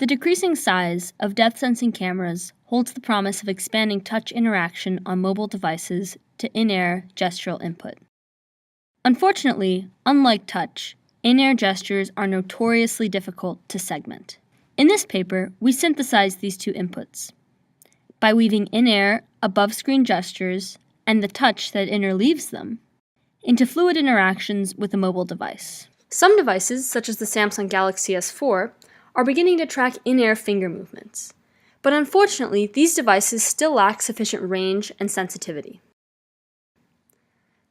The decreasing size of depth-sensing cameras holds the promise of expanding touch interaction on mobile devices to in-air gestural input. Unfortunately, unlike touch, in-air gestures are notoriously difficult to segment. In this paper, we synthesize these two inputs by weaving in-air, above-screen gestures and the touch that interleaves them into fluid interactions with a mobile device. Some devices, such as the Samsung Galaxy S4, are beginning to track in-air finger movements, but unfortunately, these devices still lack sufficient range and sensitivity.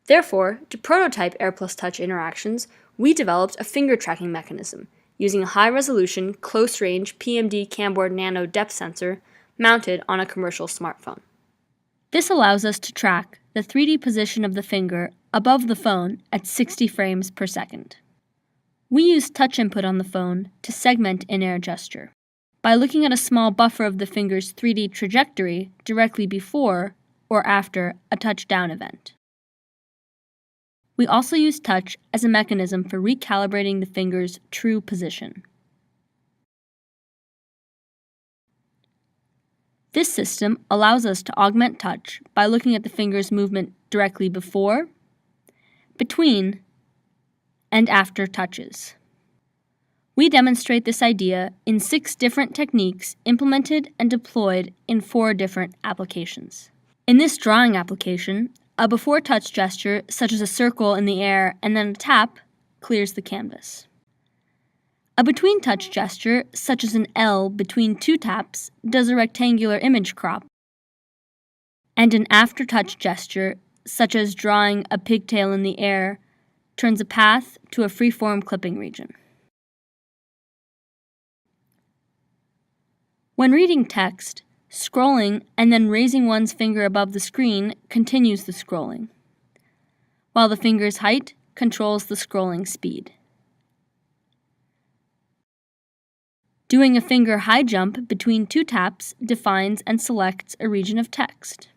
Therefore, to prototype Air+Touch interactions, we developed a finger tracking mechanism using a high-resolution, close-range PMD Camboard Nano depth sensor mounted on a commercial smartphone. This allows us to track the 3D position of the finger above the phone at 60 frames per second. We use touch input on the phone to segment in-air gesture by looking at a small buffer of the finger's 3D trajectory directly before or after a touch-down event. We also use touch as a mechanism for recalibrating the finger's true position. This system allows us to augment touch by looking at the finger's movement directly before, between, and after touches. We demonstrate this idea in 6 different techniques implemented and deployed in 4 different applications. In this drawing application, a before touch gesture, such as a circle in the air and then a tap, clears the canvas. A between touch gesture, such as an L between 2 taps, does a rectangular image crop. And an after touch gesture, such as drawing a pigtail in the air, turns a path to a freeform clipping region. When reading text, scrolling and then raising one's finger above the screen continues the scrolling, while the finger's height controls the scrolling speed. Doing a finger high jump between 2 taps defines and selects a region of text.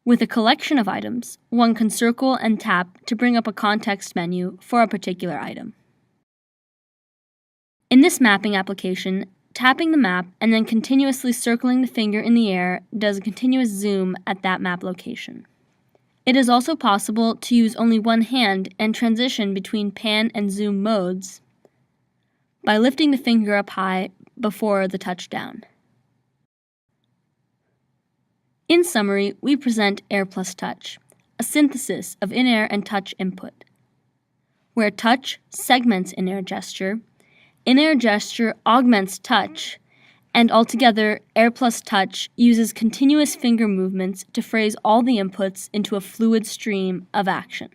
With a collection of items, one can circle and tap to bring up a context menu for a particular item. In this mapping application, tapping the map and then continuously circling the finger in the air does a continuous zoom at that map location. It is also possible to use only one hand and transition between pan and zoom modes by lifting the finger up high before the touchdown. In summary, we present Air+Touch, a synthesis of in-air and touch input, where touch segments in-air gesture augments touch, and altogether, Air+Touch uses continuous finger movements to phrase all the inputs into a fluid stream of action.